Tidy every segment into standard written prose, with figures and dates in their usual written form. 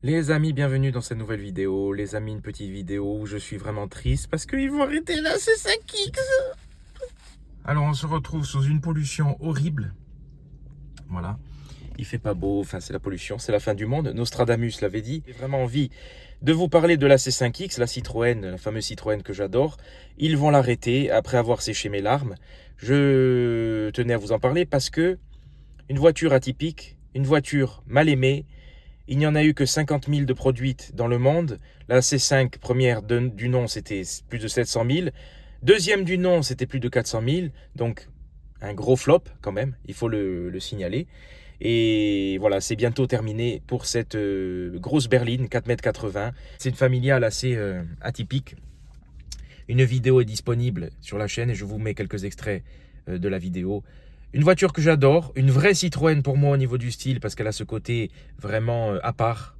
Les amis, bienvenue dans cette nouvelle vidéo. Les amis, une petite vidéo où je suis vraiment triste parce qu'ils vont arrêter la C5X. Alors, on se retrouve sous une pollution horrible. Voilà. Il fait pas beau, enfin, c'est la pollution, c'est la fin du monde. Nostradamus l'avait dit. J'ai vraiment envie de vous parler de la C5X, la Citroën, la fameuse Citroën que j'adore. Ils vont l'arrêter après avoir séché mes larmes. Je tenais à vous en parler parce que une voiture atypique, une voiture mal aimée. Il n'y en a eu que 50 000 de produites dans le monde. La C5 première du nom, c'était plus de 700 000. Deuxième du nom, c'était plus de 400 000. Donc, un gros flop quand même, il faut le signaler. Et voilà, c'est bientôt terminé pour cette grosse berline, 4,80 m. C'est une familiale assez atypique. Une vidéo est disponible sur la chaîne et je vous mets quelques extraits de la vidéo. Une voiture que j'adore, une vraie Citroën pour moi au niveau du style parce qu'elle a ce côté vraiment à part,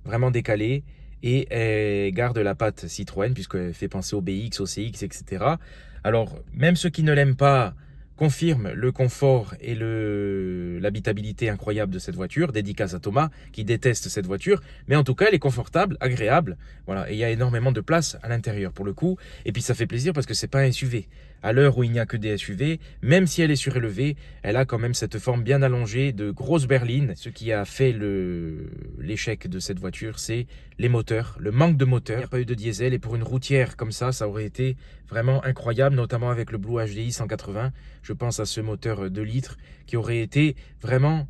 vraiment décalé et elle garde la patte Citroën puisqu'elle fait penser au BX, au CX, etc. Alors même ceux qui ne l'aiment pas confirment le confort et l'habitabilité incroyable de cette voiture, dédicace à Thomas qui déteste cette voiture, mais en tout cas elle est confortable, agréable, voilà, et il y a énormément de place à l'intérieur pour le coup, et puis ça fait plaisir parce que c'est pas un SUV. À l'heure où il n'y a que des SUV, même si elle est surélevée, elle a quand même cette forme bien allongée de grosse berline. Ce qui a fait l'échec de cette voiture, c'est les moteurs, le manque de moteur. Il n'y a pas eu de diesel et pour une routière comme ça aurait été vraiment incroyable, notamment avec le Blue HDI 180. Je pense à ce moteur 2 litres qui aurait été vraiment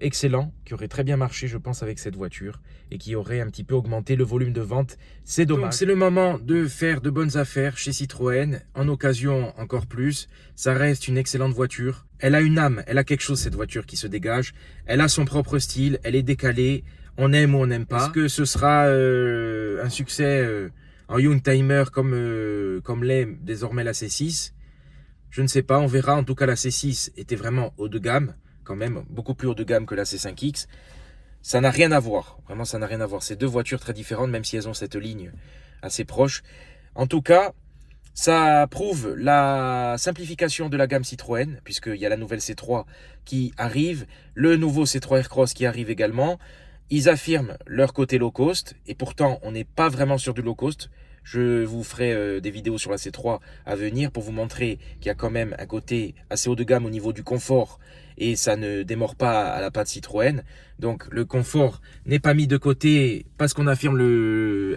excellent, qui aurait très bien marché, je pense, avec cette voiture et qui aurait un petit peu augmenté le volume de vente. C'est dommage. Donc c'est le moment de faire de bonnes affaires chez Citroën, en occasion encore plus. Ça reste une excellente voiture. Elle a une âme, elle a quelque chose cette voiture qui se dégage. Elle a son propre style, elle est décalée. On aime ou on n'aime pas. Est-ce que ce sera un succès en Youngtimer comme l'est désormais la C6? Je ne sais pas, on verra. En tout cas, la C6 était vraiment haut de gamme, quand même, beaucoup plus haut de gamme que la C5X. Ça n'a rien à voir, vraiment ça n'a rien à voir. C'est deux voitures très différentes, même si elles ont cette ligne assez proche. En tout cas, ça prouve la simplification de la gamme Citroën, puisqu'il y a la nouvelle C3 qui arrive, le nouveau C3 Aircross qui arrive également. Ils affirment leur côté low cost, et pourtant on n'est pas vraiment sur du low cost. Je vous ferai des vidéos sur la C3 à venir pour vous montrer qu'il y a quand même un côté assez haut de gamme au niveau du confort et ça ne démord pas à la patte Citroën. Donc le confort n'est pas mis de côté parce qu'on affirme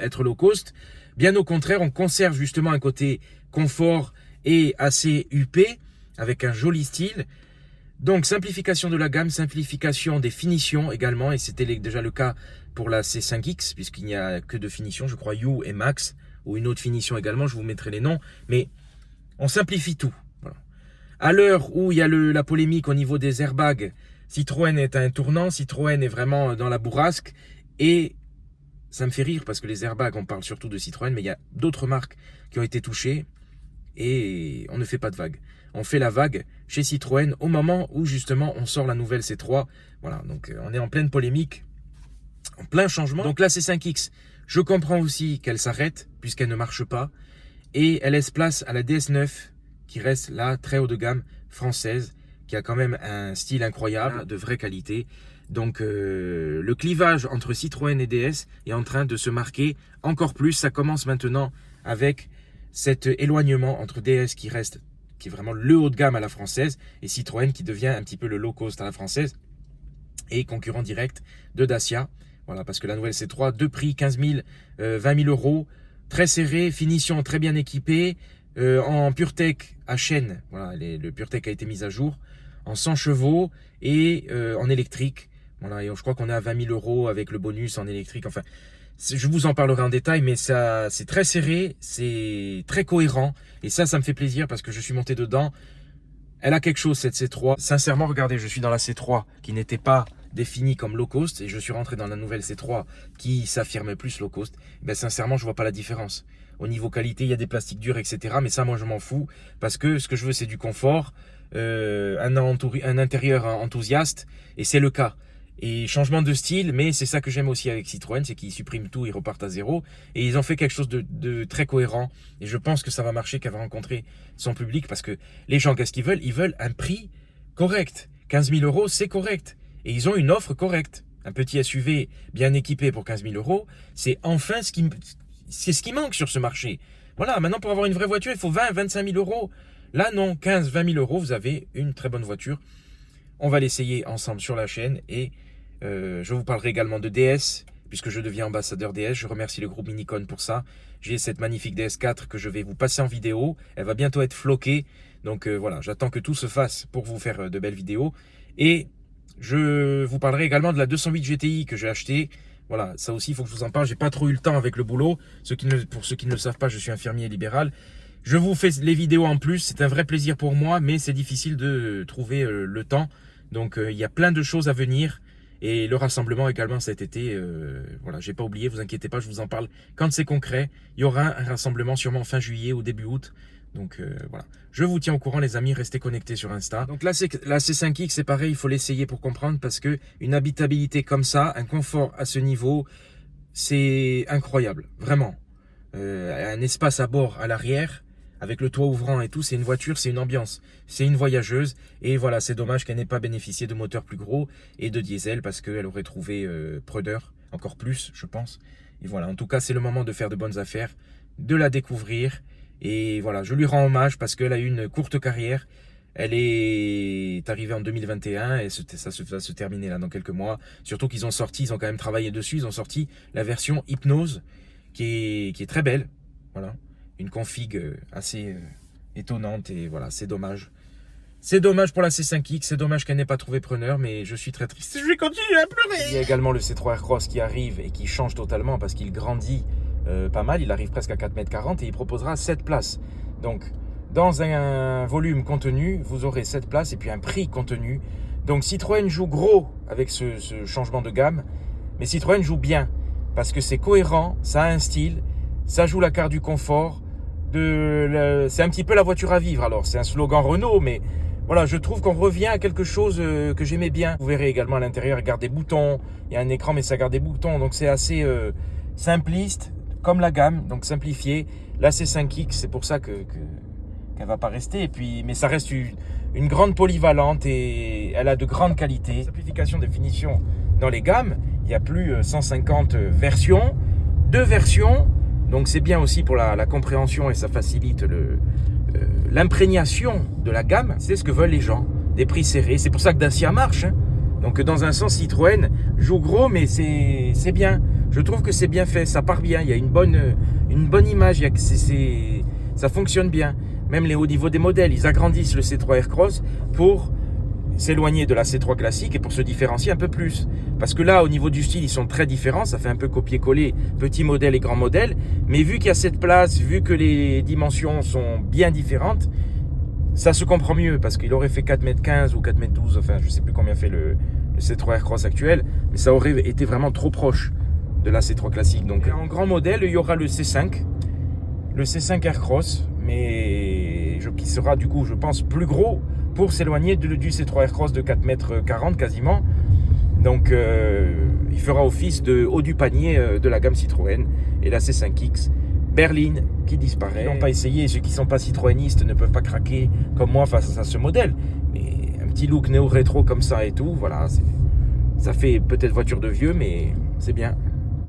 être low cost. Bien au contraire, on conserve justement un côté confort et assez huppé avec un joli style. Donc simplification de la gamme, simplification des finitions également, et c'était déjà le cas pour la C5X, puisqu'il n'y a que deux finitions, je crois U et Max, ou une autre finition également, je vous mettrai les noms, mais on simplifie tout. Voilà. À l'heure où il y a la polémique au niveau des airbags, Citroën est à un tournant, Citroën est vraiment dans la bourrasque, et ça me fait rire parce que les airbags, on parle surtout de Citroën, mais il y a d'autres marques qui ont été touchées, et on ne fait pas de vague. On fait la vague chez Citroën au moment où justement on sort la nouvelle C3. Voilà, donc on est en pleine polémique, en plein changement. Donc la C5X, je comprends aussi qu'elle s'arrête puisqu'elle ne marche pas et elle laisse place à la DS9 qui reste là très haut de gamme française, qui a quand même un style incroyable, de vraie qualité. Donc le clivage entre Citroën et DS est en train de se marquer encore plus. Ça commence maintenant avec cet éloignement entre DS qui est vraiment le haut de gamme à la française et Citroën qui devient un petit peu le low cost à la française et concurrent direct de Dacia. Voilà, parce que la nouvelle C3, deux prix, 15 000, 20 000 euros, très serré, finition très bien équipée, en PureTech à chaîne. Voilà, le PureTech a été mis à jour, en 100 chevaux et en électrique. Voilà, et je crois qu'on est à 20 000 euros avec le bonus en électrique. Enfin, je vous en parlerai en détail, mais ça, c'est très serré, c'est très cohérent. Et ça me fait plaisir parce que je suis monté dedans. Elle a quelque chose, cette C3. Sincèrement, regardez, je suis dans la C3 qui n'était pas définie comme low cost et je suis rentré dans la nouvelle C3 qui s'affirme plus low cost. Ben, sincèrement, je vois pas la différence. Au niveau qualité, il y a des plastiques durs, etc. Mais ça, moi, je m'en fous parce que ce que je veux, c'est du confort, un intérieur enthousiaste et c'est le cas. Et changement de style, mais c'est ça que j'aime aussi avec Citroën, c'est qu'ils suppriment tout, ils repartent à zéro. Et ils ont fait quelque chose de très cohérent. Et je pense que ça va marcher, qu'elle va rencontrer son public. Parce que les gens, qu'est-ce qu'ils veulent? Ils veulent un prix correct. 15 000 euros, c'est correct. Et ils ont une offre correcte. un petit SUV bien équipé pour 15 000 euros, c'est enfin ce qui manque sur ce marché. Voilà, maintenant pour avoir une vraie voiture, il faut 20 25 000 euros. Là non, 15 20 000 euros, vous avez une très bonne voiture. On va l'essayer ensemble sur la chaîne et je vous parlerai également de DS, puisque je deviens ambassadeur DS. Je remercie le groupe Minicon pour ça. J'ai cette magnifique DS4 que je vais vous passer en vidéo. Elle va bientôt être floquée. Donc voilà, j'attends que tout se fasse pour vous faire de belles vidéos. Et je vous parlerai également de la 208 GTI que j'ai achetée. Voilà, ça aussi, il faut que je vous en parle. J'ai pas trop eu le temps avec le boulot. Pour ceux qui ne le savent pas, je suis infirmier libéral. Je vous fais les vidéos en plus. C'est un vrai plaisir pour moi, mais c'est difficile de trouver le temps. Donc, il y a plein de choses à venir. Et le rassemblement également cet été. Voilà, j'ai pas oublié, vous inquiétez pas, je vous en parle quand c'est concret. Il y aura un rassemblement sûrement fin juillet ou début août. Donc voilà, je vous tiens au courant les amis, restez connectés sur Insta. Donc là, la C5X, c'est pareil, il faut l'essayer pour comprendre parce que une habitabilité comme ça, un confort à ce niveau, c'est incroyable, vraiment. Un espace à bord, à l'arrière, avec le toit ouvrant et tout, c'est une voiture, c'est une ambiance, c'est une voyageuse. Et voilà, c'est dommage qu'elle n'ait pas bénéficié de moteurs plus gros et de diesel parce qu'elle aurait trouvé preneur, encore plus, je pense. Et voilà, en tout cas, c'est le moment de faire de bonnes affaires, de la découvrir. Et voilà, je lui rends hommage parce qu'elle a eu une courte carrière. Elle est arrivée en 2021 et ça va se terminer là dans quelques mois. Surtout qu'ils ont sorti, ils ont quand même travaillé dessus, ils ont sorti la version Hypnose qui est très belle. Voilà, une config assez étonnante et voilà, c'est dommage. C'est dommage pour la C5X, c'est dommage qu'elle n'ait pas trouvé preneur, mais je suis très triste. Je vais continuer à pleurer. Il y a également le C3 Aircross qui arrive et qui change totalement parce qu'il grandit pas mal. Il arrive presque à 4,40 m et il proposera 7 places. Donc, dans un volume contenu, vous aurez 7 places et puis un prix contenu. Donc, Citroën joue gros avec ce changement de gamme, mais Citroën joue bien parce que c'est cohérent, ça a un style, ça joue la carte du confort. C'est un petit peu la voiture à vivre. Alors, c'est un slogan Renault, mais voilà, je trouve qu'on revient à quelque chose que j'aimais bien. Vous verrez également à l'intérieur, il garde des boutons. Il y a un écran, mais ça garde des boutons. Donc, c'est assez simpliste, comme la gamme, donc simplifié. La C5X, c'est pour ça qu'elle ne va pas rester. Et puis, mais ça reste une grande polyvalente et elle a de grandes qualités. Simplification des finitions dans les gammes. Il y a plus 150 versions, 2 versions. Donc c'est bien aussi pour la compréhension et ça facilite l'imprégnation de la gamme. C'est ce que veulent les gens, des prix serrés. C'est pour ça que Dacia marche. Hein. Donc dans un sens, Citroën joue gros, mais c'est bien. Je trouve que c'est bien fait, ça part bien. Il y a une bonne image, ça fonctionne bien. Même au niveau des modèles, ils agrandissent le C3 Aircross pour s'éloigner de la C3 classique et pour se différencier un peu plus. Parce que là, au niveau du style, ils sont très différents. Ça fait un peu copier-coller petit modèle et grand modèle. Mais vu qu'il y a cette place, vu que les dimensions sont bien différentes, ça se comprend mieux. Parce qu'il aurait fait 4,15 m ou 4,12 m. Enfin, je ne sais plus combien fait le C3 Aircross actuel. Mais ça aurait été vraiment trop proche de la C3 classique. Donc en grand modèle, il y aura le C5. Le C5 Aircross. Mais qui sera du coup, je pense, plus gros pour s'éloigner du C3 Aircross de 4,40 m quasiment. Donc il fera office de haut du panier de la gamme Citroën. Et la C5X, berline qui disparaît. Ils n'ont pas essayé, ceux qui ne sont pas citroënistes ne peuvent pas craquer comme moi face à ce modèle. Mais un petit look néo-rétro comme ça et tout, voilà, ça fait peut-être voiture de vieux, mais c'est bien.